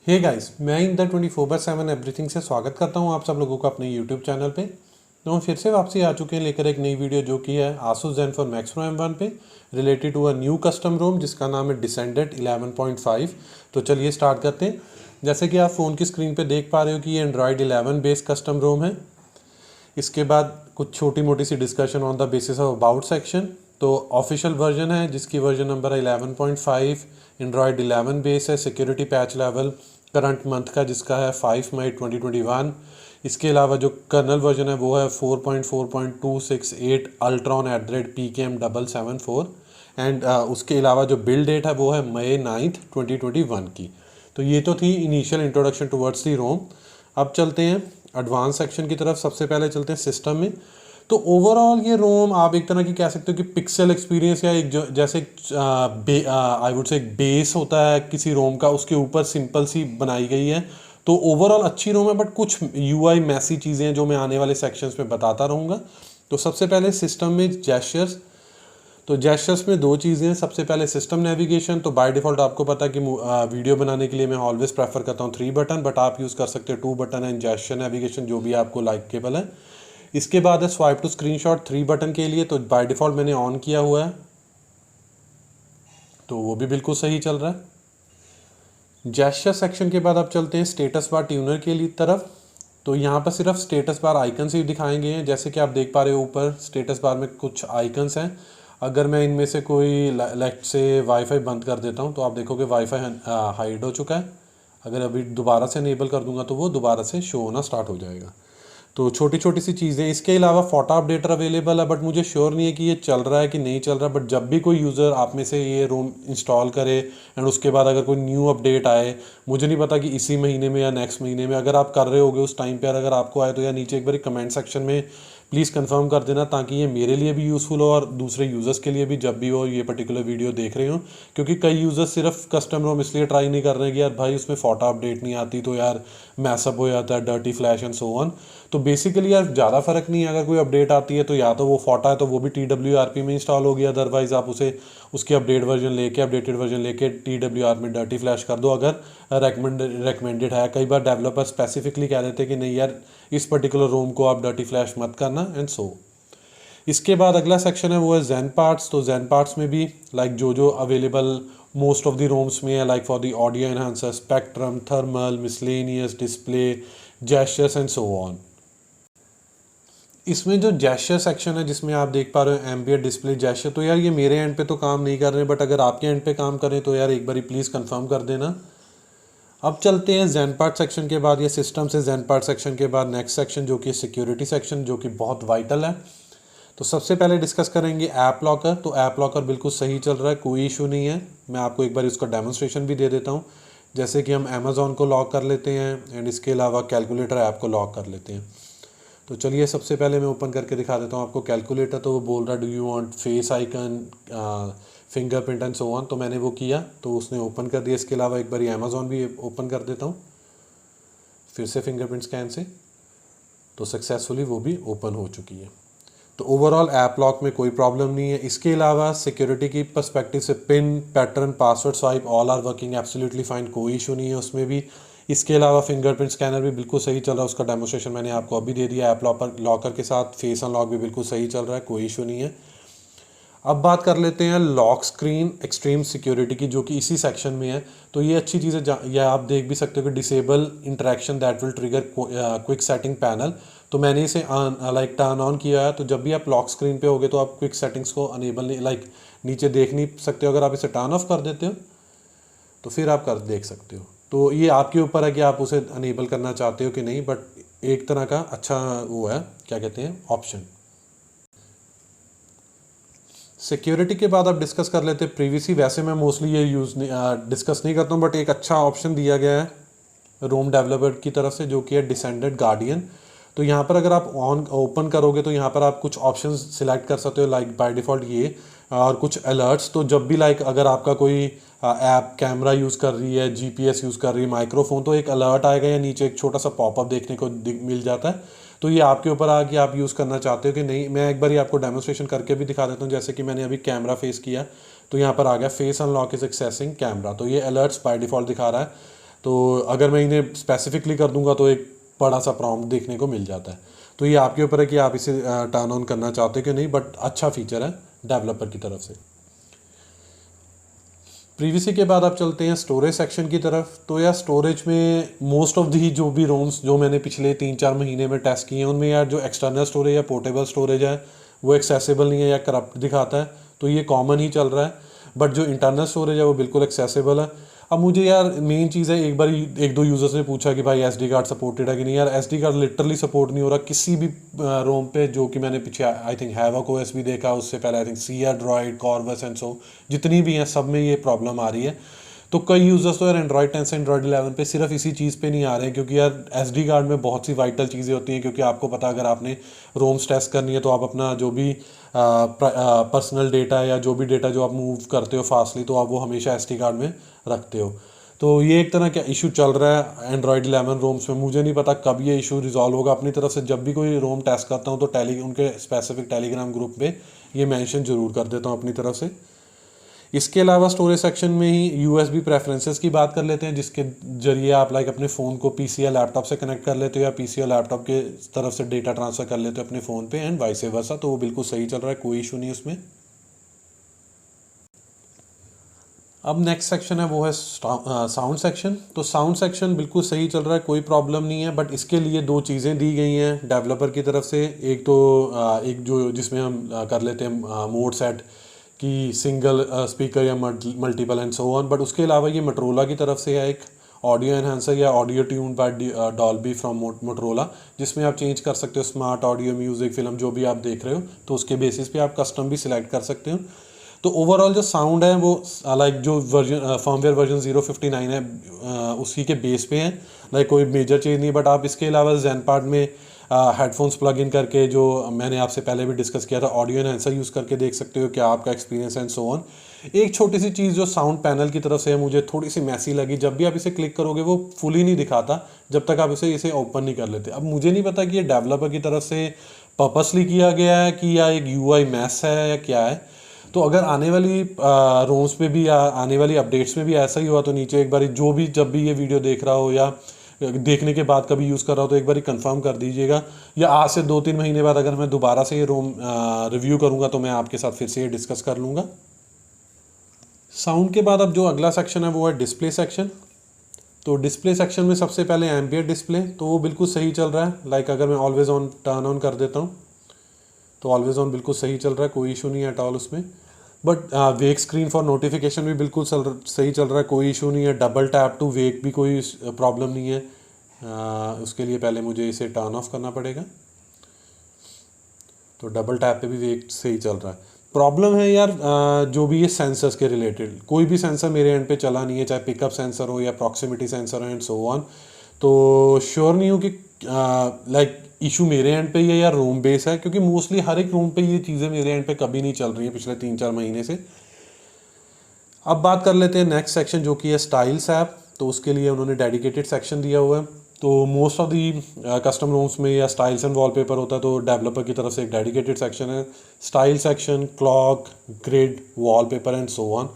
Hey guys, मैं in the 24/7 everything से स्वागत करता हूं आप सब लोगों को अपने यूट्यूब चैनल पे। तो हम फिर से वापसी आ चुके हैं लेकर एक नई वीडियो जो कि है Asus Zenfone Max Pro M1 पे related to a new custom ROM जिसका नाम है डिसेंडेंट 11.5। तो चलिए स्टार्ट करते हैं। जैसे कि आप फ़ोन की स्क्रीन पे देख पा रहे हो कि ये एंड्रॉयड 11 बेस कस्टम रोम है। इसके बाद कुछ छोटी मोटी सी discussion on the basis of about section. तो ऑफिशियल वर्जन है जिसकी वर्जन नंबर है 11.5, एंड्रॉयड 11 बेस है। Security patch level current month का जिसका है 5 मई 2021। इसके अलावा जो कर्नल वर्जन है वो है 4.4.268 अल्ट्रॉन @PKM774 एंड उसके अलावा जो बिल्ड डेट है वो है मई 9 2021 की। तो ये तो थी इनिशियल इंट्रोडक्शन टुवर्ड्स दी रोम। अब चलते हैं एडवांस सेक्शन की तरफ। सबसे पहले चलते हैं सिस्टम में। तो ओवरऑल ये रोम आप एक तरह की कह सकते हो कि पिक्सल एक्सपीरियंस या एक जैसे आई वुड से एक बेस होता है किसी रोम का, उसके ऊपर सिंपल सी बनाई गई है। तो ओवरऑल अच्छी रोम है, बट कुछ यूआई मैसी चीज़ें हैं जो मैं आने वाले सेक्शंस में बताता रहूँगा। तो सबसे पहले सिस्टम में जेस्चर्स। तो जेस्चर्स में दो चीज़ें हैं। सबसे पहले सिस्टम नेविगेशन। तो बाय डिफ़ॉल्ट आपको पता है कि वीडियो बनाने के लिए मैं ऑलवेज प्रेफर करता हूँ 3 बटन, बट आप यूज़ कर सकते हो 2 बटन एंड जेस्चर नेविगेशन जो भी आपको लाइकेबल है। इसके बाद है स्वाइप टू स्क्रीनशॉट 3 बटन के लिए। तो बाय डिफ़ॉल्ट मैंने ऑन किया हुआ है, तो वो भी बिल्कुल सही चल रहा है। जेस्चर सेक्शन के बाद आप चलते हैं स्टेटस बार ट्यूनर के लिए तरफ। तो यहाँ पर सिर्फ स्टेटस बार आइकन्स ही दिखाएंगे हैं। जैसे कि आप देख पा रहे हो ऊपर स्टेटस बार में कुछ आइकन्स हैं। अगर मैं इनमें से कोई लेफ्ट से वाईफाई बंद कर देता हूँ तो आप देखोगे वाईफाई हाइड हो चुका है। अगर अभी दोबारा से इनेबल कर दूंगा तो वो दोबारा से शो होना स्टार्ट हो जाएगा। तो छोटी छोटी सी चीज़ें। इसके अलावा फोटो अपडेटर अवेलेबल है, बट मुझे श्योर नहीं है कि ये चल रहा है कि नहीं चल रहा। बट जब भी कोई यूज़र आप में से ये रोम इंस्टॉल करे एंड उसके बाद अगर कोई न्यू अपडेट आए, मुझे नहीं पता कि इसी महीने में या नेक्स्ट महीने में, अगर आप कर रहे होगे उस टाइम पे अगर आपको आए तो या नीचे एक बार कमेंट सेक्शन में प्लीज़ कंफर्म कर देना, ताकि ये मेरे लिए भी यूज़फुल हो और दूसरे यूज़र्स के लिए भी जब भी वो ये पर्टिकुलर वीडियो देख रहे हो। क्योंकि कई यूज़र्स सिर्फ कस्टम रोम इसलिए ट्राई नहीं कर रहे कि यार भाई उसमें फ़ोटो अपडेट नहीं आती तो यार मैसअप हो जाता है, dirty flash and so on. तो बेसिकली यार ज़्यादा फ़र्क नहीं है। अगर कोई अपडेट आती है तो या तो वो फोटा है तो वो भी TWRP में इंस्टॉल होगी, अदरवाइज़ आप उसे उसकी अपडेटेड वर्जन लेके TWR में डर्टी फ्लैश कर दो अगर रेकमेंडेड है। कई बार डेवलपर स्पेसिफिकली कह देते हैं कि नहीं यार इस पर्टिकुलर रोम को आप डर्टी फ्लैश मत करना एंड सो। इसके बाद अगला सेक्शन है वो है जेन पार्ट्स। तो जेन पार्ट्स में भी लाइक जो available most of the roams में है, like for the audio enhancer, spectrum, thermal, miscellaneous, display, gestures and so on. इसमें जो जेस्चर सेक्शन है जिसमें आप देख पा रहे हो एम्बिएंट डिस्प्ले जेस्चर, तो यार ये मेरे एंड पे तो काम नहीं कर रहे, बट अगर आपके एंड पे काम करें तो यार एक बारी प्लीज़ कंफर्म कर देना। अब चलते हैं जेन पार्ट सेक्शन के बाद, या सिस्टम से जेन पार्ट सेक्शन के बाद नेक्स्ट सेक्शन जो कि सिक्योरिटी सेक्शन, जो कि बहुत वाइटल है। तो सबसे पहले डिस्कस करेंगे ऐप लॉकर। तो ऐप लॉकर बिल्कुल सही चल रहा है, कोई इशू नहीं है। मैं आपको एक बार उसका डेमोन्स्ट्रेशन भी दे देता हूँ। जैसे कि हम अमेज़ॉन को लॉक कर लेते हैं एंड इसके अलावा कैलकुलेटर ऐप को लॉक कर लेते हैं। तो चलिए सबसे पहले मैं ओपन करके दिखा देता हूँ आपको कैलकुलेटर। तो वो बोल रहा है do you want face icon, fingerprint and so on. तो मैंने वो किया तो उसने ओपन कर दिया। इसके अलावा एक बार अमेज़ॉन भी ओपन कर देता हूँ फिर से फिंगरप्रिंट स्कैन से, तो सक्सेसफुली वो भी ओपन हो चुकी है। तो ओवरऑल ऐप लॉक में कोई प्रॉब्लम नहीं है। इसके अलावा सिक्योरिटी की पर्सपेक्टिव से PIN, pattern, password swipe all are working absolutely fine, कोई इशू नहीं है उसमें भी। इसके अलावा फिंगरप्रिंट स्कैनर भी बिल्कुल सही चल रहा है, उसका डेमोस्ट्रेशन मैंने आपको अभी दे दिया। ऐप लॉकर के साथ फेस अनलॉक भी बिल्कुल सही चल रहा है, कोई इशू नहीं है। अब बात कर लेते हैं लॉक स्क्रीन एक्सट्रीम सिक्योरिटी की, जो कि इसी सेक्शन में है। तो ये अच्छी चीज़ है, यह आप देख भी सकते हो कि disable interaction that will trigger quick setting panel. तो मैंने इसे लाइक टर्न ऑन किया है। तो जब भी आप लॉक स्क्रीन पे होगे तो आप क्विक सेटिंग्स को अनेबल नहीं, लाइक नीचे देख नहीं सकते हो। अगर आप इसे टर्न ऑफ कर देते हो तो फिर आप कर देख सकते हो। तो ये आपके ऊपर है कि आप उसे अनेबल करना चाहते हो कि नहीं, बट एक तरह का अच्छा वो है, क्या कहते हैं, ऑप्शन। सिक्योरिटी के बाद आप डिस्कस कर लेते हैं प्रीवियसली। वैसे मैं मोस्टली ये डिस्कस नहीं करता हूँ, बट एक अच्छा ऑप्शन दिया गया है रोम डेवलपर की तरफ से जो कि है डिसेंडेंट गार्डियन। तो यहाँ पर अगर आप ओपन करोगे तो यहाँ पर आप कुछ ऑप्शंस सिलेक्ट कर सकते हो, लाइक बाय डिफ़ॉल्ट ये, और कुछ अलर्ट्स। तो जब भी लाइक अगर आपका कोई ऐप कैमरा यूज़ कर रही है, GPS यूज़ कर रही है, माइक्रोफोन, तो एक अलर्ट आएगा या नीचे एक छोटा सा पॉपअप देखने को मिल जाता है। तो ये आपके ऊपर आ कि आप यूज़ करना चाहते हो कि नहीं। मैं एक बार ही आपको डेमोन्स्ट्रेशन करके भी दिखा देता हूँ। जैसे कि मैंने अभी कैमरा फेस किया तो यहाँ पर आ गया face unlock is accessing camera. तो ये अलर्ट्स बाय डिफ़ॉल्ट दिखा रहा है। तो अगर मैं इन्हें स्पेसिफिकली कर दूंगा तो एक बड़ा सा प्रॉम्प्ट देखने को मिल जाता है। तो ये आपके ऊपर है कि आप इसे टर्न ऑन करना चाहते हो कि नहीं, बट अच्छा फीचर है डेवलपर की तरफ से। प्रीवियसी के बाद आप चलते हैं स्टोरेज सेक्शन की तरफ। तो यार स्टोरेज में मोस्ट ऑफ दी जो भी रोम्स जो मैंने पिछले 3-4 महीने में टेस्ट किए हैं उनमें यार जो एक्सटर्नल स्टोरेज या पोर्टेबल स्टोरेज है वो एक्सेसिबल नहीं है या करप्ट दिखाता है, तो ये कॉमन ही चल रहा है। बट जो इंटरनल स्टोरेज है वो बिल्कुल एक्सेसिबल है। अब मुझे यार मेन चीज़ है, एक बार एक दो यूजर्स ने पूछा कि भाई एसडी कार्ड सपोर्टेड है कि नहीं। यार एसडी कार्ड लिटरली सपोर्ट नहीं हो रहा किसी भी रोम पे, जो कि मैंने पीछे आई थिंक हैवक ओएस भी देखा, उससे पहले I think CR droid Corvus and so जितनी भी हैं सब में ये प्रॉब्लम आ रही है। तो कई यूजर्स तो यार एंड्रॉइड 10 से एंड्रॉइड 11 पे सिर्फ इसी चीज़ पे नहीं आ रहे हैं, क्योंकि यार एसडी कार्ड में बहुत सी वाइटल चीज़ें होती हैं। क्योंकि आपको पता अगर आपने रोम्स टेस्ट करनी है तो आप अपना जो भी पर्सनल डेटा या जो भी डेटा जो आप मूव करते हो फास्टली, तो आप वो हमेशा एसडी कार्ड में रखते हो। तो ये एक तरह का इशू चल रहा है एंड्रॉइड 11 रोम्स में। मुझे नहीं पता कब ये इशू रिजॉल्व होगा। अपनी तरफ से जब भी कोई रोम टेस्ट करता हूँ तो उनके स्पेसिफिक टेलीग्राम ग्रुप पे ये मेंशन जरूर कर देता हूँ अपनी तरफ से। इसके अलावा स्टोरेज सेक्शन में ही यूएसबी प्रेफरेंसेस की बात कर लेते हैं, जिसके जरिए आप लाइक अपने फ़ोन को पीसी या लैपटॉप से कनेक्ट कर लेते हो या पीसी या लैपटॉप के तरफ से डेटा ट्रांसफ़र कर लेते हो अपने फ़ोन पे एंड वाइस वर्सा। तो वो बिल्कुल सही चल रहा है, कोई इशू नहीं उसमें। अब नेक्स्ट सेक्शन है वो है साउंड सेक्शन। तो साउंड सेक्शन बिल्कुल सही चल रहा है, कोई प्रॉब्लम नहीं है। बट इसके लिए दो चीज़ें दी गई हैं डेवलपर की तरफ से। एक तो एक जो जिसमें हम कर लेते हैं मोड सेट कि सिंगल स्पीकर या multiple and so on. But उसके अलावा ये मोटरोला की तरफ से है एक ऑडियो एनहांसर या audio tune by Dolby from Motorola, जिसमें आप चेंज कर सकते हो स्मार्ट ऑडियो, म्यूज़िक, फिल्म जो भी आप देख रहे हो, तो उसके बेसिस पे आप कस्टम भी सिलेक्ट कर सकते हो। तो ओवरऑल जो साउंड है वो लाइक जो वर्जन फर्मवेयर वर्जन 059 है उसी के बेस पे है, लाइक कोई मेजर चेंज नहीं। बट आप इसके अलावा ज़ेनपार्ट में हेडफोन्स प्लग इन करके, जो मैंने आपसे पहले भी डिस्कस किया था, ऑडियो एनहांसर यूज़ करके देख सकते हो क्या आपका एक्सपीरियंस एंड सो ऑन। एक छोटी सी चीज़ जो साउंड पैनल की तरफ से है मुझे थोड़ी सी मैसी लगी, जब भी आप इसे क्लिक करोगे वो फुली नहीं दिखाता जब तक आप इसे ओपन नहीं कर लेते। अब मुझे नहीं पता कि ये डेवलपर की तरफ से पर्पसली किया गया है कि या एक यूआई मैस है या क्या है। तो अगर आने वाली रोम्स पे भी या आने वाली अपडेट्स में भी ऐसा ही हुआ तो नीचे एक बार जो भी जब भी ये वीडियो देख रहा हो या देखने के बाद कभी यूज़ कर रहा हो तो एक बार कंफर्म कर दीजिएगा। या आज से 2-3 महीने बाद अगर मैं दोबारा से ये रोम रिव्यू करूँगा तो मैं आपके साथ फिर से ये डिस्कस कर लूँगा। साउंड के बाद अब जो अगला सेक्शन है वो है डिस्प्ले सेक्शन। तो डिस्प्ले सेक्शन में सबसे पहले एम्बिएंट डिस्प्ले, तो वो बिल्कुल सही चल रहा है। लाइक अगर मैं ऑलवेज ऑन टर्न ऑन कर देता हूँ तो ऑलवेज ऑन बिल्कुल सही चल रहा है, कोई इशू नहीं है एट ऑल उसमें। But wake screen for notification भी बिल्कुल सही चल रहा है, कोई इशू नहीं है। डबल टैप टू वेक भी कोई प्रॉब्लम नहीं है। उसके लिए पहले मुझे इसे टर्न ऑफ करना पड़ेगा। तो डबल टैप पे भी वेक सही चल रहा है। प्रॉब्लम है यार जो भी ये सेंसर्स के रिलेटेड, कोई भी सेंसर मेरे एंड पे चला नहीं है, चाहे पिकअप सेंसर हो या प्रॉक्सिमिटी सेंसर हो एंड सो ऑन। तो श्योर नहीं हूँ कि लाइक इशू मेरे एंड पे ही है या रोम बेस है, क्योंकि मोस्टली हर एक रोम पे ये चीज़ें मेरे एंड पे कभी नहीं चल रही हैं पिछले 3-4 महीने से। अब बात कर लेते हैं नेक्स्ट सेक्शन जो कि है स्टाइल्स ऐप। तो उसके लिए उन्होंने डेडिकेटेड सेक्शन दिया हुआ है। तो most of the custom roams में या स्टाइल्स एंड वॉलपेपर होता है तो डेवलपर की तरफ से एक डेडिकेटेड सेक्शन है, style section, clock, grid, wallpaper and so on.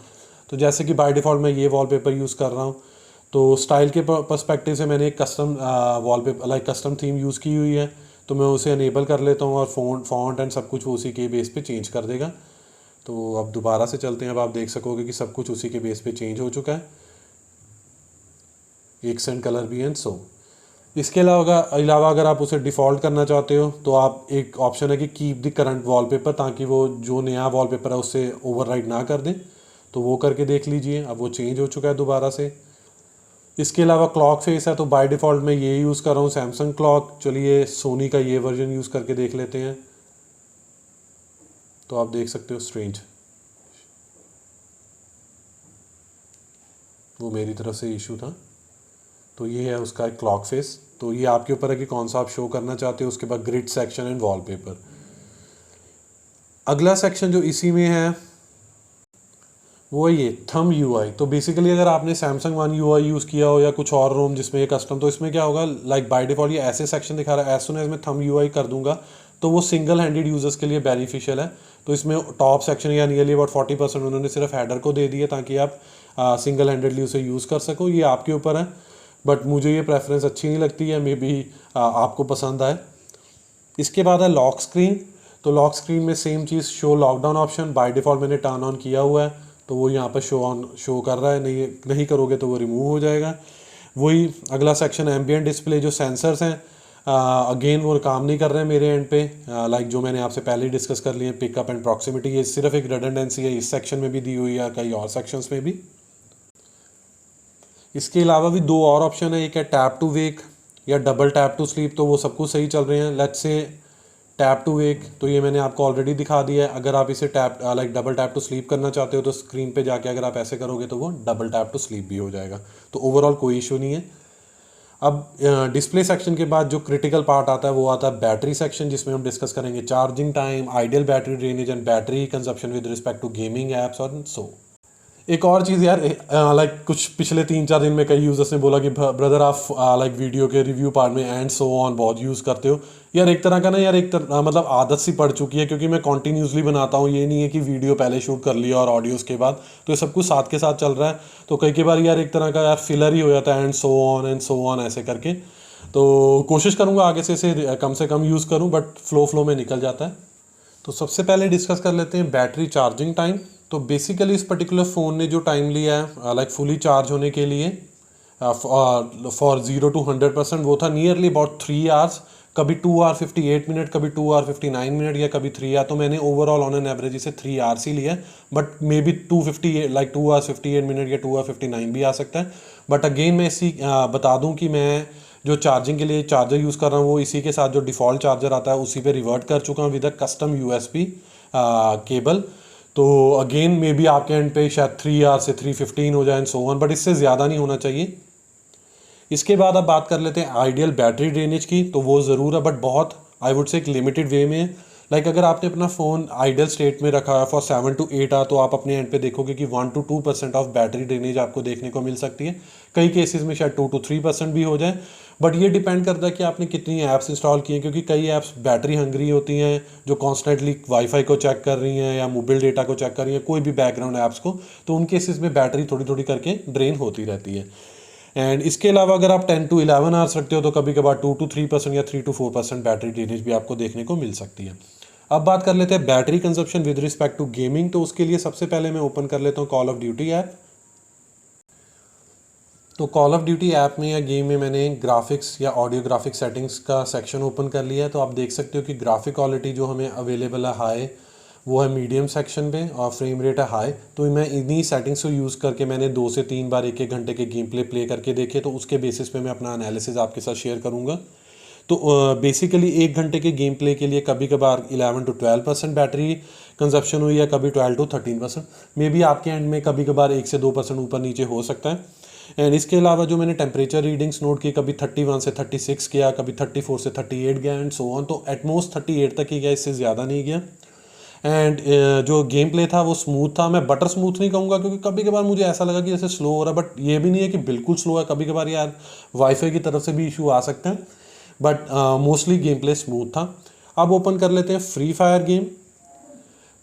तो जैसे कि बाय डिफ़ॉल्ट मैं ये वॉलपेपर यूज़ कर रहा हूँ, तो स्टाइल के पर्सपेक्टिव से मैंने एक custom wallpaper like custom theme use की हुई है, तो मैं उसे अनेबल कर लेता हूँ और फॉन्ट एंड सब कुछ वो उसी के बेस पे चेंज कर देगा। तो अब दोबारा से चलते हैं, अब आप देख सकोगे कि सब कुछ उसी के बेस पे चेंज हो चुका है, एक्सेंट कलर भी एंड सो। इसके अलावा अगर आप उसे डिफ़ॉल्ट करना चाहते हो तो आप एक ऑप्शन है कि कीप द करंट वॉलपेपर, ताकि वो जो नया वॉलपेपर है उससे ओवरराइड ना कर दें। तो वो करके देख लीजिए, अब वो चेंज हो चुका है दोबारा से। इसके अलावा क्लॉक फेस है, तो बाय डिफ़ॉल्ट मैं ये यूज़ कर रहा हूँ सैमसंग क्लॉक। चलिए सोनी का ये वर्जन यूज़ करके देख लेते हैं। तो आप देख सकते हो स्ट्रेंज, वो मेरी तरफ से इशू था। तो ये है उसका एक क्लॉक फेस। तो ये आपके ऊपर है कि कौन सा आप शो करना चाहते हो। उसके बाद ग्रिड सेक्शन एंड वॉलपेपर। अगला सेक्शन जो इसी में है वो है ये थंब यूआई। तो बेसिकली अगर आपने सैमसंग वन यूआई यूज़ किया हो या कुछ और रोम जिसमें ये कस्टम, तो इसमें क्या होगा, लाइक बाय डिफ़ॉल्ट ये ऐसे सेक्शन दिखा रहा है। एज सुन एज मैं थंब यूआई कर दूंगा तो वो सिंगल हैंडेड यूज़र्स के लिए बेनिफिशियल है। तो इसमें टॉप सेक्शन या नियरली अबाउट 40% उन्होंने सिर्फ हेडर को दे दिया ताकि आप सिंगल हैंडेडली उसे यूज़ कर सको। ये आपके ऊपर है। बट मुझे ये प्रेफरेंस अच्छी नहीं लगती है, मे बी आपको पसंद आए। इसके बाद है लॉक स्क्रीन। तो लॉक स्क्रीन में same cheese, show lockdown option by default मैंने टर्न ऑन किया हुआ है, तो वो यहाँ पर शो कर रहा है, नहीं करोगे तो वो रिमूव हो जाएगा। वही अगला सेक्शन एम्बिएंट डिस्प्ले, जो सेंसर्स हैं अगेन वो काम नहीं कर रहे हैं मेरे एंड पे, लाइक जो मैंने आपसे पहले ही डिस्कस कर लिए पिकअप एंड प्रॉक्सिमिटी, ये सिर्फ एक रिडंडेंसी है, इस सेक्शन में भी दी हुई है, कई और सेक्शंस में भी। इसके अलावा भी दो और ऑप्शन है, एक है टैप टू वेक या डबल टैप टू स्लीप, तो वो सब कुछ सही चल रहे हैं। Let's say tap to wake, तो ये मैंने आपको ऑलरेडी दिखा दिया है। अगर आप इसे tap like double tap to sleep करना चाहते हो तो स्क्रीन पे जाके अगर आप ऐसे करोगे तो वो डबल टैप टू स्लीप भी हो जाएगा, तो ओवरऑल कोई इशू नहीं है। अब डिस्प्ले सेक्शन के बाद जो क्रिटिकल पार्ट आता है वो आता है बैटरी सेक्शन, जिसमें हम डिस्कस करेंगे charging time, ideal battery drainage and battery consumption with respect to gaming apps और सो। एक और चीज़ यार, लाइक कुछ पिछले 3-4 दिन में कई यूज़र्स ने बोला कि ब्रदर आप लाइक वीडियो के रिव्यू पार्ट में एंड सो ऑन बहुत यूज़ करते हो। यार एक तरह का ना यार, एक तरह मतलब आदत सी पड़ चुकी है, क्योंकि मैं कॉन्टीन्यूसली बनाता हूँ, ये नहीं है कि वीडियो पहले शूट कर लिया और ऑडियोज़ के बाद, तो ये सब कुछ साथ के साथ चल रहा है। तो कई बार यार एक तरह का यार फिलर ही हो जाता है, एंड सो ऑन ऐसे करके। तो कोशिश करूँगा आगे से इसे कम यूज़ करूँ, बट फ्लो में निकल जाता है। तो सबसे पहले डिस्कस कर लेते हैं बैटरी चार्जिंग टाइम। तो बेसिकली इस पर्टिकुलर फ़ोन ने जो टाइम लिया है लाइक फुली चार्ज होने के लिए फॉर 0 to 100%, वो था नियरली अबाउट 3 आवर्स, कभी 2 आवर 58 मिनट, कभी 2 आवर 59 मिनट या कभी 3 आवर। तो मैंने ओवरऑल ऑन एन एवरेज इसे 3 आवर्स ही लिया है, but maybe 258 like 2 hour 58 minute या 2 आवर 59 भी आ सकता है। बट अगेन मैं इसी बता दूं कि मैं जो चार्जिंग के लिए चार्जर यूज़ कर रहा हूँ वो इसी के साथ जो डिफ़ॉल्ट चार्जर आता है उसी पे रिवर्ट कर चुका हूँ with a custom USB cable. तो अगेन मे बी आपके एंड पे शायद 3 आवर से 3:15 हो जाए एंड सो ऑन, बट इससे ज़्यादा नहीं होना चाहिए। इसके बाद अब बात कर लेते हैं आइडियल बैटरी ड्रेनेज की। तो वो ज़रूर है, बट बहुत आई वुड से एक लिमिटेड वे में है। लाइक अगर आपने अपना फ़ोन आइडियल स्टेट में रखा है फॉर 7 to 8 आवर, तो आप अपने एंड पे देखोगे कि 1 to 2% ऑफ बैटरी ड्रेनेज आपको देखने को मिल सकती है। कई केसेस में शायद 2 to 3% भी हो जाए, बट ये डिपेंड करता है कि आपने कितनी ऐप्स इंस्टॉल की हैं, क्योंकि कई ऐप्स बैटरी हंग्री होती हैं जो कॉन्स्टेंटली वाईफाई को चेक कर रही हैं या मोबाइल डेटा को चेक कर रही हैं, कोई भी बैकग्राउंड ऐप्स को, तो उन केसेस में बैटरी थोड़ी थोड़ी करके ड्रेन होती रहती है। एंड इसके अलावा अगर आप 10 to 11 आवर्स रखते हो तो कभी कभार 2 to 3% या 3 to 4% बैटरी ड्रेनेज भी आपको देखने को मिल सकती है। अब बात कर लेते हैं battery consumption with respect to gaming. तो उसके लिए सबसे पहले मैं ओपन कर लेता हूँ कॉल ऑफ ड्यूटी ऐप। तो कॉल ऑफ ड्यूटी ऐप में या गेम में मैंने ग्राफिक्स या ऑडियो ग्राफिक सेटिंग्स का सेक्शन ओपन कर लिया है। तो आप देख सकते हो कि ग्राफिक क्वालिटी जो हमें अवेलेबल है हाई, वो है मीडियम सेक्शन पे, और फ्रेम रेट है हाई। तो मैं इन्हीं सेटिंग्स को यूज़ करके मैंने 2 से 3 बार 1-1 घंटे के गेम प्ले करके देखे, तो उसके बेसिस पे मैं अपना एनालिसिस आपके साथ शेयर करूँगा। तो बेसिकली 1 घंटे के गेम प्ले के लिए कभी कभार 11 to 12% बैटरी कंजप्शन हुई है, कभी 12 to 13%। मे बी आपके एंड में कभी कभार 1 से 2% ऊपर नीचे हो सकता है। एंड इसके अलावा जो मैंने टेम्परेचर रीडिंग्स नोट की, कभी 31 से 36 गया, कभी 34 से 38 गया एंड सो ऑन। तो एटमोस्ट 38 तक ही गया, इससे ज़्यादा नहीं गया। एंड जो गेम प्ले था वो स्मूथ था। मैं बटर स्मूथ नहीं कहूँगा, क्योंकि कभी कभार मुझे ऐसा लगा कि जैसे स्लो हो रहा है, बट ये भी नहीं है कि बिल्कुल स्लो है, कभी कभार यार वाईफाई की तरफ से भी इशू आ सकते हैं, but mostly game play smooth था। अब ओपन कर लेते हैं फ्री फायर गेम।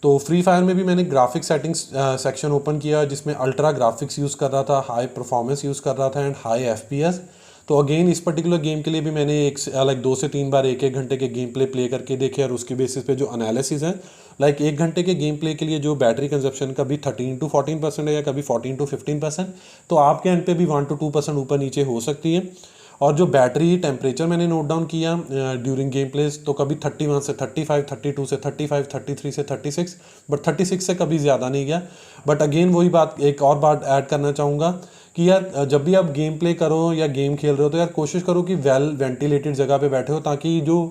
तो फ्री फायर में भी मैंने ग्राफिक सेटिंग्स सेक्शन ओपन किया, जिसमें अल्ट्रा ग्राफिक्स यूज़ कर रहा था, हाई परफॉर्मेंस यूज़ कर रहा था एंड हाई FPS। तो अगेन इस पर्टिकुलर गेम के लिए भी मैंने लाइक 2 से 3 बार 1-1 घंटे के गेम प्ले करके देखे, और उसके बेसिस पे जो एनालिसिस है, लाइक 1 घंटे के गेम प्ले के लिए जो बैटरी कंजप्शन कभी 13 to 14% है या कभी 14 to 15%, तो आपके एंड पे भी 1 to 2% ऊपर नीचे हो सकती है। और जो बैटरी टेम्परेचर मैंने नोट डाउन किया ड्यूरिंग गेम प्लेस, तो कभी 31 से 35, 32 से 35, 33 से 36, बट 36 से कभी ज़्यादा नहीं गया। बट अगेन वही बात, एक और बात ऐड करना चाहूँगा कि यार जब भी आप गेम प्ले करो या गेम खेल रहे हो, तो यार कोशिश करो कि वेल वेंटिलेटेड जगह पे बैठे हो, ताकि जो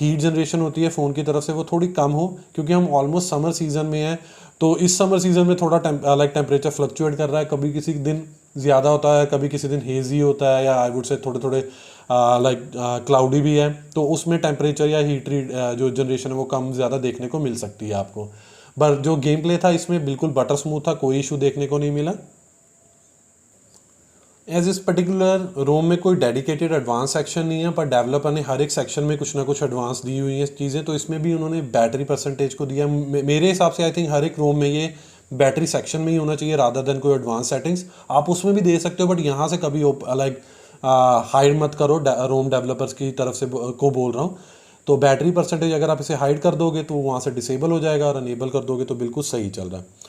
हीट जनरेशन होती है फ़ोन की तरफ से वो थोड़ी कम हो, क्योंकि हम ऑलमोस्ट समर सीज़न में हैं। तो इस समर सीज़न में थोड़ा टेम्परेचर फ्लक्चुएट कर रहा है, कभी किसी दिन ज़्यादा होता है, कभी किसी दिन हेज़ी होता है, या आई वुड से थोड़े थोड़े लाइक क्लाउडी भी है। तो उसमें टेम्परेचर या हीट जो जनरेशन है वो कम ज़्यादा देखने को मिल सकती है आपको। पर जो गेम प्ले था इसमें बिल्कुल बटर स्मूथ था, कोई इशू देखने को नहीं मिला। एज इस पर्टिकुलर रोम में कोई डेडिकेटेड एडवांस सेक्शन नहीं है, पर डेवलपर ने हर एक सेक्शन में कुछ ना कुछ एडवांस दी हुई है चीज़ें, तो इसमें भी उन्होंने बैटरी परसेंटेज को दिया। मेरे हिसाब से आई थिंक हर एक रोम में ये बैटरी सेक्शन में ही होना चाहिए रादर देन कोई एडवांस सेटिंग्स। आप उसमें भी दे सकते हो, बट यहाँ से कभी लाइक हाइड मत करो, रोम डेवलपर्स की तरफ से को बोल रहा हूँ। तो बैटरी परसेंटेज अगर आप इसे हाइड कर दोगे तो वहाँ से डिसेबल हो जाएगा, और अनेबल कर दोगे तो बिल्कुल सही चल रहा है।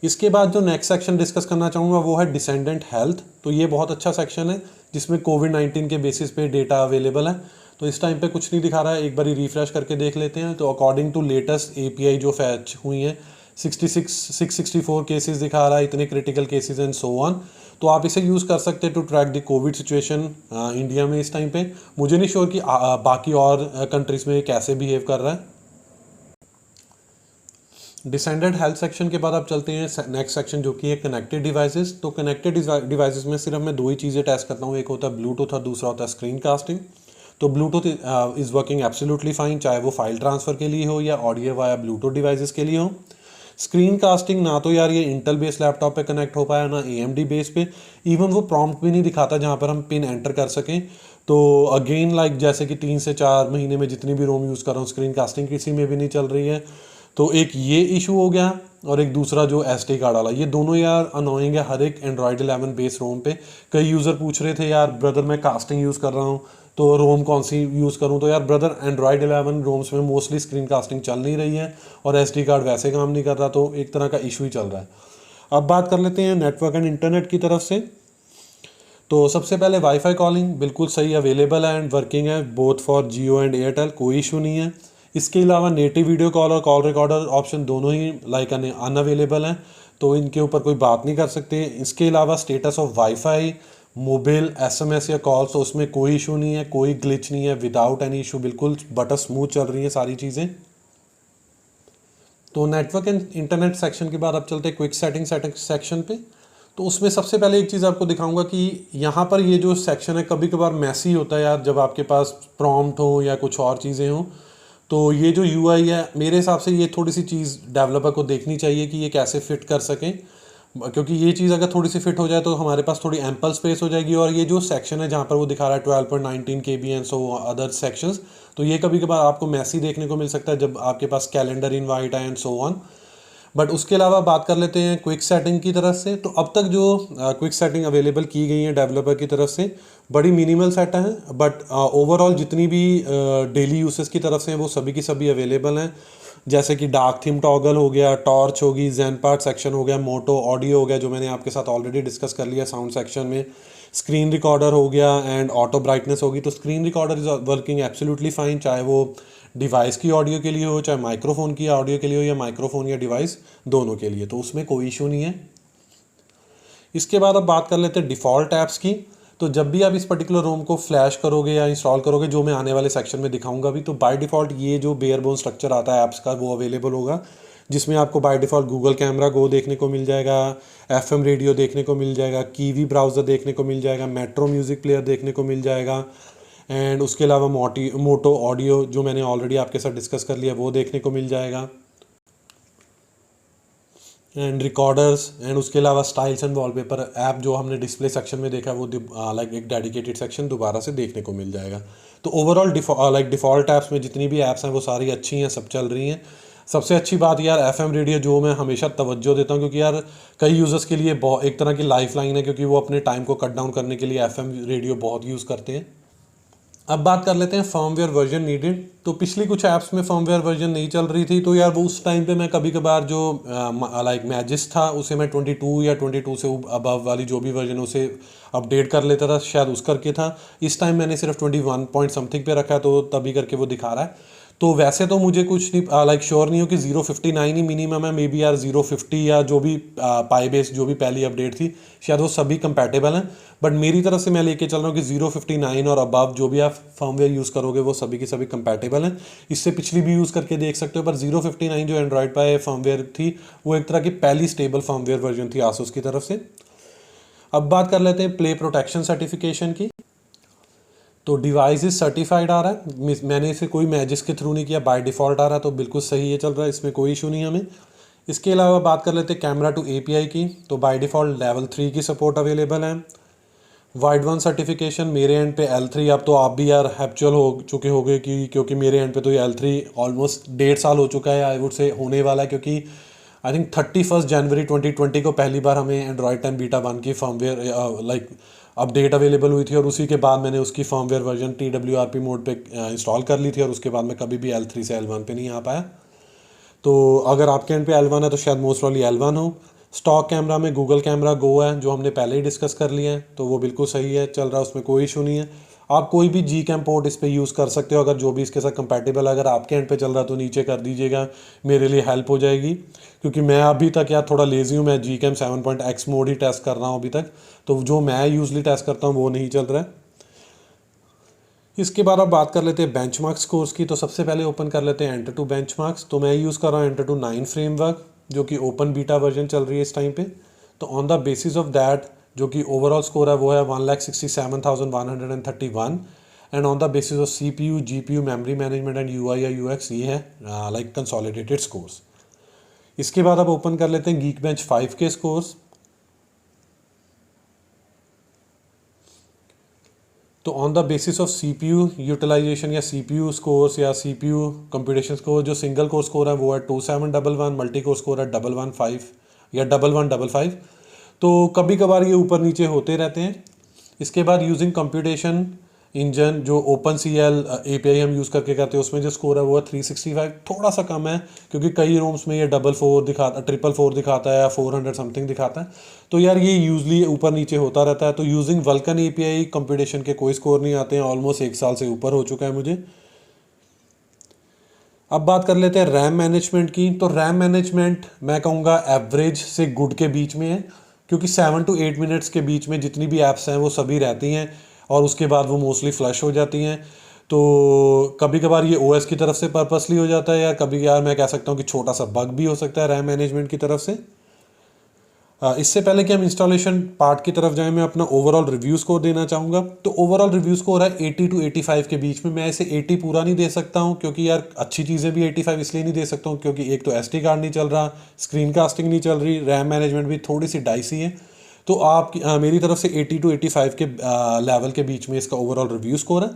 इसके बाद जो नेक्स्ट सेक्शन डिस्कस करना चाहूँगा वो है डिसेंडेंट हेल्थ। तो ये बहुत अच्छा सेक्शन है जिसमें कोविड-19 के बेसिस पे डेटा अवेलेबल है। तो इस टाइम पे कुछ नहीं दिखा रहा है, एक बार रिफ्रेश करके देख लेते हैं। तो अकॉर्डिंग टू लेटेस्ट एपीआई जो फैच हुई हैं 664 केसेस दिखा रहा है, इतने critical cases and so on. तो आप इसे यूज़ कर सकते हैं to track the COVID situation India में इस टाइम पे। मुझे नहीं श्योर कि बाकी और कंट्रीज़ में कैसे बिहेव कर रहा है। डिसेंडेड हेल्थ सेक्शन के बाद आप चलते हैं नेक्स्ट सेक्शन जो कि है कनेक्टेड डिवाइसेस। तो कनेक्टेड डिवाइसेस में सिर्फ मैं दो ही चीज़ें टेस्ट करता हूँ, एक होता है ब्लूटूथ और दूसरा होता है स्क्रीन कास्टिंग। तो Bluetooth is working absolutely fine, चाहे वो फाइल ट्रांसफ़र के लिए हो या ऑडियो वाया ब्लूटूथ डिवाइसेस के लिए हो। स्क्रीन कास्टिंग ना तो यार ये इंटेल बेस्ड लैपटॉप पे कनेक्ट हो पाया, ना AMD बेस पे, इवन वो प्रॉम्प्ट भी नहीं दिखाता जहाँ पर हम पिन एंटर कर सकें। तो अगेन लाइक जैसे कि 3 से 4 महीने में जितनी भी रोम यूज़ कर रहा हूँ स्क्रीन कास्टिंग किसी में भी नहीं चल रही है। तो एक ये इशू हो गया, और एक दूसरा जो SD कार्ड वाला, ये दोनों यार अनोइंग है हर एक एंड्रॉयड 11 बेस रोम पे। कई यूज़र पूछ रहे थे यार ब्रदर मैं कास्टिंग यूज़ कर रहा हूँ तो रोम कौन सी यूज़ करूँ। तो यार ब्रदर एंड्रॉयड 11 रोम्स में मोस्टली स्क्रीन कास्टिंग चल नहीं रही है और SD कार्ड वैसे काम नहीं कर रहा, तो एक तरह का इशू ही चल रहा है। अब बात कर लेते हैं नेटवर्क एंड इंटरनेट की तरफ से। तो सबसे पहले वाईफाई कॉलिंग बिल्कुल सही अवेलेबल है एंड वर्किंग है both for Jio and Airtel, कोई इशू नहीं है। इसके अलावा नेटिव वीडियो कॉल और कॉल रिकॉर्डर ऑप्शन दोनों ही लाइक अनअवेलेबल हैं, तो इनके ऊपर कोई बात नहीं कर सकते। इसके अलावा status of wifi, mobile, SMS या कॉल्स, तो उसमें कोई इशू नहीं है, कोई ग्लिच नहीं है, विदाउट एनी इशू बिल्कुल बटर स्मूथ चल रही है सारी चीज़ें। तो नेटवर्क एंड इंटरनेट सेक्शन के बाद अब चलते हैं क्विक सेटिंग सेक्शन पे। तो उसमें सबसे पहले एक चीज़ आपको दिखाऊंगा कि यहाँ पर ये जो सेक्शन है कभी कभार मैसी होता है यार, जब आपके पास प्रॉम्प्ट हो या कुछ और चीज़ें हों। तो ये जो UI है मेरे हिसाब से ये थोड़ी सी चीज़ डेवलपर को देखनी चाहिए कि ये कैसे फिट कर सकें, क्योंकि ये चीज़ अगर थोड़ी सी फिट हो जाए तो हमारे पास थोड़ी एम्पल स्पेस हो जाएगी। और ये जो सेक्शन है जहाँ पर वो दिखा रहा है 12.19 KB and so other sections, तो ये कभी कभार आपको मैसी देखने को मिल सकता है जब आपके पास कैलेंडर इनवाइट है एंड सो ऑन। बट उसके अलावा बात कर लेते हैं क्विक सेटिंग की तरफ से। तो अब तक जो क्विक सेटिंग अवेलेबल की गई है डेवलपर की तरफ से बड़ी मिनिमल सेट हैं, बट ओवरऑल जितनी भी डेली यूसेस की तरफ से हैं वो सभी की सभी अवेलेबल हैं। जैसे कि डार्क थीम टॉगल हो गया, टॉर्च होगी, ज़ेनपार्ट सेक्शन हो गया, मोटो ऑडियो हो गया जो मैंने आपके साथ ऑलरेडी डिस्कस कर लिया साउंड सेक्शन में, स्क्रीन रिकॉर्डर हो गया एंड ऑटो ब्राइटनेस होगी। तो screen recorder is working absolutely fine, चाहे वो डिवाइस की ऑडियो के लिए हो, चाहे माइक्रोफोन की ऑडियो के लिए हो, या माइक्रोफोन या डिवाइस दोनों के लिए, तो उसमें कोई इशू नहीं है। इसके बाद अब बात कर लेते हैं डिफ़ॉल्ट ऐप्स की। तो जब भी आप इस पर्टिकुलर रोम को फ्लैश करोगे या इंस्टॉल करोगे, जो मैं आने वाले सेक्शन में दिखाऊंगा भी, तो बाय डिफ़ॉल्ट ये जो बेयर बोन स्ट्रक्चर आता है ऐप्स का वो अवेलेबल होगा, जिसमें आपको बाय डिफ़ॉल्ट गूगल कैमरा गो देखने को मिल जाएगा, FM रेडियो देखने को मिल जाएगा, कीवी ब्राउज़र देखने को मिल जाएगा, मेट्रो म्यूज़िक प्लेयर देखने को मिल जाएगा, एंड उसके अलावा मोटो ऑडियो जो मैंने ऑलरेडी आपके साथ डिस्कस कर लिया वो देखने को मिल जाएगा, एंड रिकॉर्डर्स, एंड उसके अलावा स्टाइल्स एंड वॉलपेपर ऐप जो हमने डिस्प्ले सेक्शन में देखा वो लाइक एक डेडिकेटेड सेक्शन दोबारा से देखने को मिल जाएगा। तो ओवरऑल डिफ़ॉल्ट ऐप्स में जितनी भी ऐप्स हैं वो सारी अच्छी हैं, सब चल रही हैं। सबसे अच्छी बात यार FM रेडियो जो मैं हमेशा तवज्जो देता हूँ, क्योंकि यार कई यूज़र्स के लिए बहुत एक तरह की लाइफ लाइन है, क्योंकि वो अपने टाइम को कट डाउन करने के लिए FM रेडियो बहुत यूज़ करते हैं। अब बात कर लेते हैं फर्मवेयर वर्जन नीडेड। तो पिछली कुछ ऐप्स में फर्मवेयर वर्जन नहीं चल रही थी, तो यार वो उस टाइम पे मैं कभी कभार जो लाइक मैजिस था उसे मैं 22 या 22 से अबव वाली जो भी वर्जन उसे अपडेट कर लेता था, शायद उस करके था। इस टाइम मैंने सिर्फ 21 पॉइंट समथिंग पे रखा है, तो तभी करके वो दिखा रहा है। तो वैसे तो मुझे कुछ नहीं लाइक श्योर नहीं हो कि 059 ही मिनिमम है, मे बी यार 050 या जो भी पाई बेस जो भी पहली अपडेट थी शायद वो सभी कंपैटिबल हैं। बट मेरी तरफ से मैं लेके चल रहा हूँ कि 059 और अबव जो भी आप फर्मवेयर यूज़ करोगे वो सभी की सभी कंपैटिबल हैं। इससे पिछली भी यूज़ करके देख सकते हो, पर 059 जो एंड्रॉयड पाई फर्मवेयर थी वो एक तरह की पहली स्टेबल फर्मवेयर वर्जन थी आसूस की तरफ से। अब बात कर लेते हैं प्ले प्रोटेक्शन सर्टिफिकेशन की। तो डिवाइस इज सर्टिफाइड आ रहा है, मैंने इसे कोई मैजिस के थ्रू नहीं किया, बाय डिफ़ॉल्ट आ रहा है, तो बिल्कुल सही है चल रहा है, इसमें कोई इशू नहीं है हमें। इसके अलावा बात कर लेते हैं कैमरा टू API की। तो बाय डिफ़ॉल्ट लेवल 3 की सपोर्ट अवेलेबल है। वाइड वन सर्टिफिकेशन मेरे एंड पे L3, अब तो आप भी यार हैप्चुअल हो चुके होंगे कि क्योंकि मेरे एंड पे तो ये L3 ऑलमोस्ट 1.5 साल हो चुका है, आई वुड से होने वाला है, क्योंकि आई थिंक 31 जनवरी 2020 को पहली बार हमें एंड्रॉयड 10 बीटा 1 की फर्मवेयर लाइक अपडेट अवेलेबल हुई थी और उसी के बाद मैंने उसकी फर्मवेयर वर्जन TWRP मोड पे इंस्टॉल कर ली थी और उसके बाद मैं कभी भी L3 से L1 पे नहीं आ पाया। तो अगर आपके एंड पे L1 है तो शायद मोस्ट प्रॉब्ली L1 हो। स्टॉक कैमरा में गूगल कैमरा गो है जो हमने पहले ही डिस्कस कर लिया है, तो वो बिल्कुल सही है, चल रहा है, उसमें कोई इशू नहीं है। आप कोई भी जी कैम पोर्ट इस पर यूज़ कर सकते हो, अगर जो भी इसके साथ कंपैटिबल, अगर आपके एंड पे चल रहा है तो नीचे कर दीजिएगा, मेरे लिए हेल्प हो जाएगी। क्योंकि मैं अभी तक यार थोड़ा लेजी हूँ, मैं जी कैम 7.x मोड ही टेस्ट कर रहा हूँ अभी तक, तो जो मैं यूजली टेस्ट करता हूँ वो नहीं चल रहा है। इसके बाद अब बात कर लेते हैं बेंचमार्क्स कोर्स की। तो सबसे पहले ओपन कर लेते हैं एंटर टू बेंचमार्क्स। तो मैं यूज़ कर रहा हूँ एंटर टू 9 फ्रेमवर्क, जो कि ओपन बीटा वर्जन चल रही है इस टाइम पे। तो on the basis of that जो कि ओवरऑल स्कोर है वो है 1,67,131। And on the basis of CPU GPU memory management and UI/UX, ये है लाइक कंसोलिडेटेड स्कोर्स। इसके बाद अब ओपन कर लेते हैं Geekbench 5 के स्कोर्स। तो on the basis of CPU utilization या CPU स्कोर्स या CPU कंप्यूटेशन स्कोर, जो सिंगल कोर स्कोर है वो है 2711, मल्टी कोर स्कोर है 115 या 1155। तो कभी कभार ये ऊपर नीचे होते रहते हैं। इसके बाद यूजिंग कंप्यूटेशन इंजन जो OpenCL API हम यूज़ करके करते हैं, उसमें जो स्कोर है वो है 365, थोड़ा सा कम है क्योंकि कई रोम्स में ये 444 दिखाता, 444 दिखाता है या 400 समथिंग दिखाता है। तो यार ये यूजली ऊपर नीचे होता रहता है। तो यूजिंग वल्कन API कंप्यूटेशन के कोई स्कोर नहीं आते हैं, ऑलमोस्ट 1 साल से ऊपर हो चुका है मुझे। अब बात कर लेते हैं रैम मैनेजमेंट की। तो रैम मैनेजमेंट मैं कहूँगा एवरेज से गुड के बीच में है, क्योंकि 7 to 8 मिनट्स के बीच में जितनी भी ऐप्स हैं वो सभी रहती हैं और उसके बाद वो मोस्टली फ्लश हो जाती हैं। तो कभी कभार ये OS की तरफ से पर्पसली हो जाता है, या कभी यार मैं कह सकता हूँ कि छोटा सा बग भी हो सकता है रैम मैनेजमेंट की तरफ से। इससे पहले कि हम इंस्टॉलेशन पार्ट की तरफ जाएं, मैं अपना ओवरऑल रिव्यू स्कोर देना चाहूँगा। तो ओवरऑल रिव्यू स्कोर है 80 to 85 के बीच में। मैं इसे 80 पूरा नहीं दे सकता हूँ क्योंकि यार अच्छी चीज़ें भी 85 इसलिए नहीं दे सकता हूँ क्योंकि एक तो SD कार्ड नहीं चल रहा, स्क्रीन कास्टिंग नहीं चल रही, रैम मैनेजमेंट भी थोड़ी सी डाइसी है। तो आप मेरी तरफ से 80 to 85 के लेवल के बीच में इसका ओवरऑल रिव्यू स्कोर है।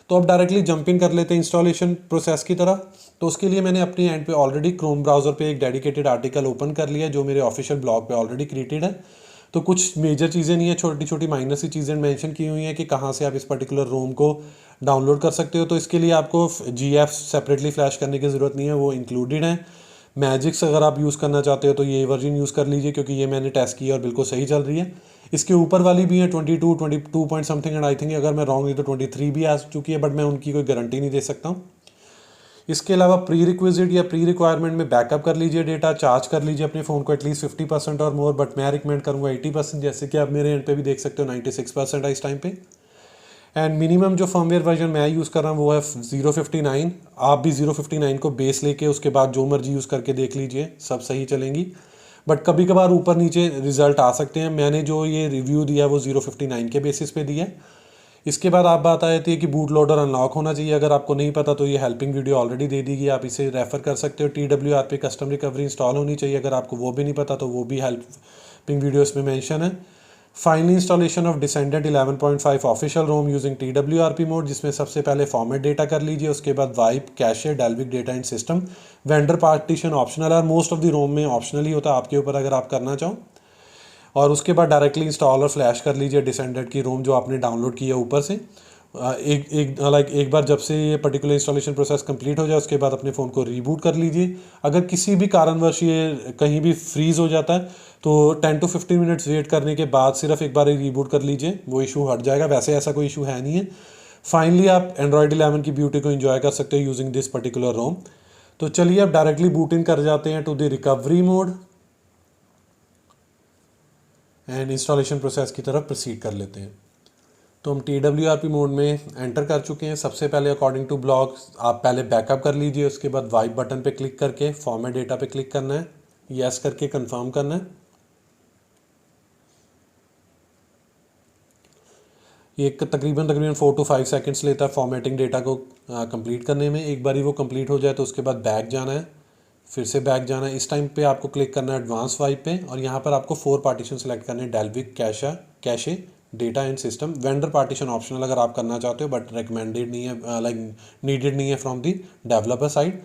तो अब डायरेक्टली जंप इन कर लेते हैं इंस्टॉलेशन प्रोसेस की तरफ। तो उसके लिए मैंने अपनी एंड पे ऑलरेडी क्रोम ब्राउज़र पे एक डेडिकेटेड आर्टिकल ओपन कर लिया है जो मेरे ऑफिशियल ब्लॉग पे ऑलरेडी क्रिएटेड है। तो कुछ मेजर चीज़ें नहीं है, छोटी छोटी माइनर सी चीज़ें मेंशन की हुई हैं कि कहाँ से आप इस पर्टिकुलर रोम को डाउनलोड कर सकते हो। तो इसके लिए आपको GF सेपरेटली फ्लैश करने की ज़रूरत नहीं है, वो इंक्लूडेड है। मैजिक्स अगर आप यूज़ करना चाहते हो तो ये वर्जन यूज़ कर लीजिए क्योंकि ये मैंने टेस्ट किया और बिल्कुल सही चल रही है। इसके ऊपर वाली भी है 22 point something, and I think अगर मैं रॉन्ग नहीं तो 23 भी आ चुकी है, बट मैं उनकी कोई गारंटी नहीं दे सकता हूँ। इसके अलावा प्री रिक्विजिट या प्री रिक्वायरमेंट में बैकअप कर लीजिए डेटा, चार्ज कर लीजिए अपने फ़ोन को एटलीस्ट 50% और मोर, बट मैं रिकमेंड करूँगा 80%, जैसे कि आप मेरे एंड पे भी देख सकते हो 96% है इस टाइम पे। एंड मिनिमम जो फर्मवेयर वर्जन मैं यूज़ कर रहा हूँ वो है 059। आप भी 059 को बेस लेके उसके बाद जो मर्जी यूज़ करके देख लीजिए, सब सही चलेंगी। बट कभी कभार ऊपर नीचे रिजल्ट आ सकते हैं। मैंने जो ये रिव्यू दिया वो 059 के बेसिस पे दिया है। इसके बाद आप बात आ जाती है कि बूट लोडर अनलॉक होना चाहिए। अगर आपको नहीं पता तो ये हेल्पिंग वीडियो ऑलरेडी दे दी गई, आप इसे रेफर कर सकते हो। TWRP कस्टम रिकवरी इंस्टॉल होनी चाहिए, अगर आपको वो भी नहीं पता तो वो भी हेल्पिंग वीडियो इसमें मेंशन है। Finally installation of Descendant 11.5 official ROM using TWRP mode, जिसमें सबसे पहले फॉर्मेट डेटा कर लीजिए, उसके बाद wipe cache Dalvik data in system. Vendor partition optional है, मोस्ट ऑफ द रोम में ऑप्शनल ही होता है, आपके ऊपर अगर आप करना चाहो। और उसके बाद डायरेक्टली इंस्टॉल और फ्लैश कर लीजिए डिसेंडेंट की रोम जो आपने डाउनलोड की है ऊपर से। एक बार जब से ये पर्टिकुलर इंस्टॉलेशन प्रोसेस कंप्लीट हो जाए उसके बाद अपने फ़ोन को रीबूट कर लीजिए। अगर किसी भी कारणवश ये कहीं भी फ्रीज़ हो जाता है तो 10 to 15 मिनट्स वेट करने के बाद सिर्फ एक बार रीबूट कर लीजिए, वो इशू हट जाएगा। वैसे ऐसा कोई इशू है नहीं है। फाइनली आप एंड्रॉयड 11 की ब्यूटी को एंजॉय कर सकते हो यूजिंग दिस पर्टिकुलर रोम। तो चलिए अब डायरेक्टली बूट इन कर जाते हैं to the recovery mode and installation process की तरफ प्रोसीड कर लेते हैं। तो हम TWRP मोड में एंटर कर चुके हैं। सबसे पहले अकॉर्डिंग टू ब्लॉग आप पहले बैकअप कर लीजिए, उसके बाद वाइप बटन पे क्लिक करके फॉर्मेट डेटा पे क्लिक करना है, यस करके कंफर्म करना है। ये तकरीबन 4 to 5 सेकंड्स लेता है फॉर्मेटिंग डेटा को कंप्लीट करने में। एक बार वो कंप्लीट हो जाए तो उसके बाद बैक जाना है, फिर से बैक जाना है। इस टाइम पे आपको क्लिक करना है एडवांस वाइप पे और यहाँ पर आपको 4 पार्टीशन सेलेक्ट करने हैं, Dalvik cache data and system. Vendor partition optional अगर आप करना चाहते हो, बट रिकमेंडेड नहीं है, लाइक नीडेड नहीं है फ्रॉम दी डेवलपर साइड।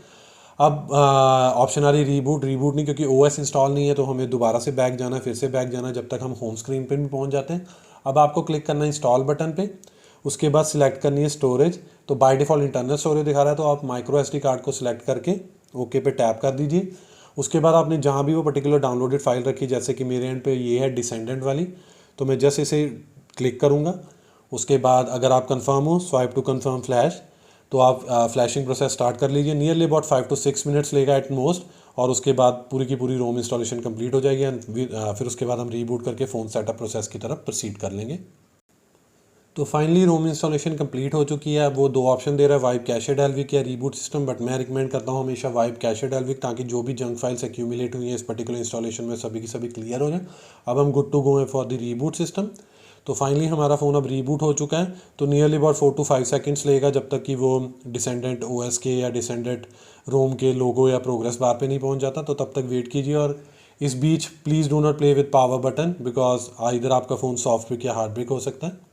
अब ऑप्शन आ रही रीबूट नहीं, क्योंकि OS इंस्टॉल नहीं है तो हमें दोबारा से बैक जाना है, फिर से बैक जाना है जब तक हम होम स्क्रीन पर भी पहुँच जाते हैं। अब आपको क्लिक करना है इंस्टॉल बटन पे, उसके बाद सिलेक्ट करनी है स्टोरेज। तो बाय डिफ़ॉल्ट इंटरनल स्टोरेज दिखा रहा है, तो आप माइक्रो SD कार्ड को सिलेक्ट करके ओके पे टैप कर दीजिए। उसके बाद आपने जहाँ भी वो पर्टिकुलर डाउनलोडेड फाइल रखी, जैसे कि मेरे एंड पे ये है डिसेंडेंट वाली, तो मैं जस्ट इसे क्लिक करूँगा। उसके बाद अगर आप कंफर्म हो, स्वाइप टू कंफर्म फ्लैश, तो आप फ्लैशिंग प्रोसेस स्टार्ट कर लीजिए। नियरली अबाउट 5 to 6 मिनट्स लेगा एट मोस्ट, और उसके बाद पूरी की पूरी रोम इंस्टॉलेशन कंप्लीट हो जाएगी। एंड फिर उसके बाद हम रीबूट करके फ़ोन सेटअप प्रोसेस की तरफ प्रोसीड कर लेंगे। तो फाइनली रोम इंस्टॉलेशन कंप्लीट हो चुकी है। अब वो दो ऑप्शन दे रहा है, वाइप कैशे डेल्विक या रीबूट सिस्टम, बट मैं रिकमेंड करता हूँ हमेशा वाइप कैशे डेल्विक, ताकि जो भी जंक फाइल्स एक्यूमुलेट हुई हैं इस पर्टिकुलर इंस्टॉलेशन में सभी की सभी क्लियर हो जाए। अब हम गुड टू गो हैं फॉर द रीबूट सिस्टम। तो फाइनली हमारा फ़ोन अब रीबूट हो चुका है। तो नियरली अबाउट 4 to 5 सेकेंड्स लेगा जब तक कि वो डिसेंडेंट OS के या डिसेंडेंट रोम के लोगो या प्रोग्रेस बार पे नहीं पहुंच जाता। तो तब तक वेट कीजिए, और इस बीच please do not play with power button, because इधर आपका फ़ोन सॉफ्ट ब्रेक या हार्ड ब्रेक हो सकता है।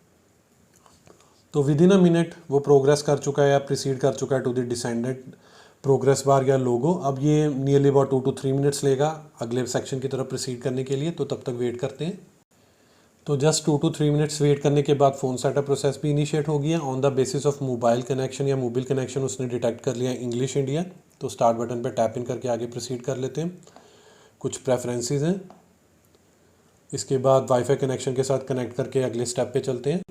तो विद इन अ मिनट वो प्रोग्रेस कर चुका है या प्रोसीड कर चुका है to the descendant progress bar या लोगो। अब ये नियरली अबाउट 2 to 3 मिनट्स लेगा अगले सेक्शन की तरफ प्रोसीड करने के लिए, तो तब तक वेट करते हैं। तो जस्ट 2 to 3 मिनट्स वेट करने के बाद फ़ोन सेटअप प्रोसेस भी इनिशिएट हो गया on the basis of mobile connection या मोबाइल कनेक्शन। उसने डिटेक्ट कर लिया इंग्लिश इंडिया। तो स्टार्ट बटन पर टैप इन करके आगे प्रोसीड कर लेते हैं। कुछ प्रेफरेंसेस हैं, इसके बाद वाईफाई कनेक्शन के साथ कनेक्ट करके अगले स्टेप पे चलते हैं।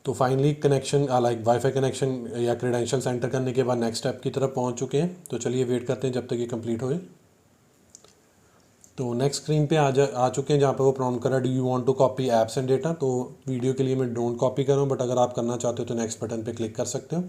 तो finally connection like wifi connection या क्रेडेंशियल सेंटर करने के बाद नेक्स्ट स्टेप की तरफ पहुंच चुके हैं। तो चलिए वेट करते हैं जब तक ये कंप्लीट होए। तो नेक्स्ट स्क्रीन पे आ चुके हैं जहाँ पे वो प्रॉम्प्ट कर रहा है, do you want to copy apps and data. तो वीडियो के लिए मैं डोंट कॉपी कर रहा हूँ, बट अगर आप करना चाहते हो तो नेक्स्ट बटन पे क्लिक कर सकते हो।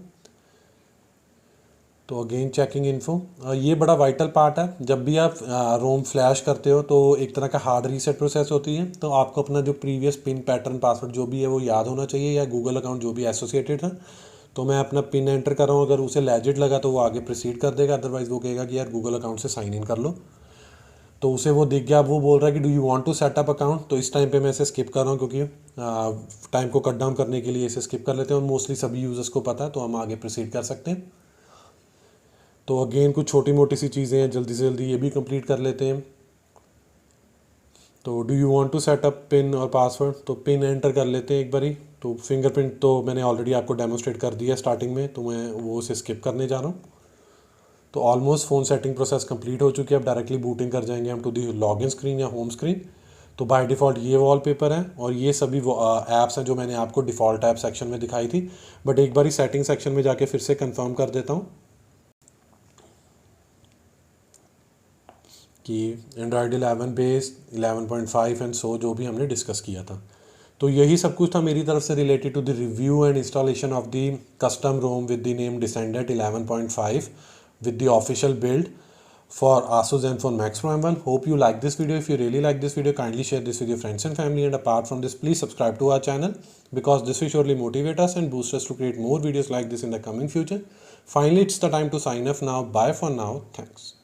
तो अगेन चेकिंग इन्फो, ये बड़ा वाइटल पार्ट है। जब भी आप रोम फ्लैश करते हो तो एक तरह का हार्ड रीसेट प्रोसेस होती है। तो आपको अपना जो प्रीवियस पिन पैटर्न पासवर्ड जो भी है वो याद होना चाहिए, या गूगल अकाउंट जो भी एसोसिएटेड है। तो मैं अपना पिन एंटर कर रहा हूँ, अगर उसे लेजिट लगा तो वो आगे प्रोसीड कर देगा, अदरवाइज़ वो कहेगा कि यार गूगल अकाउंट से साइन इन कर लो। तो उसे वो दिख गया। अब वो बोल रहा है कि do you want to set up account. तो इस टाइम पे मैं इसे स्किप कर रहा हूँ, क्योंकि टाइम को कट डाउन करने के लिए इसे स्किप कर लेते हैं, और मोस्टली सभी यूज़र्स को पता है, तो हम आगे प्रोसीड कर सकते हैं। तो अगेन कुछ छोटी मोटी सी चीज़ें हैं, जल्दी से जल्दी ये भी कंप्लीट कर लेते हैं। तो do you want to set up PIN और पासवर्ड, तो पिन एंटर कर लेते हैं एक बारी। तो फिंगरप्रिंट तो मैंने ऑलरेडी आपको डेमोस्ट्रेट कर दिया स्टार्टिंग में, तो मैं वो उसे स्किप करने जा रहा हूँ। तो almost phone setting process complete हो चुकी है। अब डायरेक्टली बूटिंग कर जाएंगे हम टू दी लॉगिन स्क्रीन या होम स्क्रीन। तो बाय डिफ़ॉल्ट ये वॉलपेपर है, और ये सभी ऐप्स हैं जो मैंने आपको डिफ़ॉल्ट ऐप सेक्शन में दिखाई थी। बट एक बारी सेटिंग सेक्शन में जाके फिर से कंफर्म कर देता हूँ कि एंड्रॉयड 11 बेस 11.5 एंड सो जो भी हमने डिस्कस किया था। तो यही सब कुछ था मेरी तरफ से related to the review and installation of the custom ROM with the name Descendant 11.5 with the official build for Asus Zenfone Max Pro M1. Hope you like this video. If you really like this video, kindly share this with your friends and family. And apart from this, please subscribe to our channel, because this will surely motivate us and boost us to create more videos like this in the coming future. Finally, it's the time to sign off now. Bye for now. Thanks.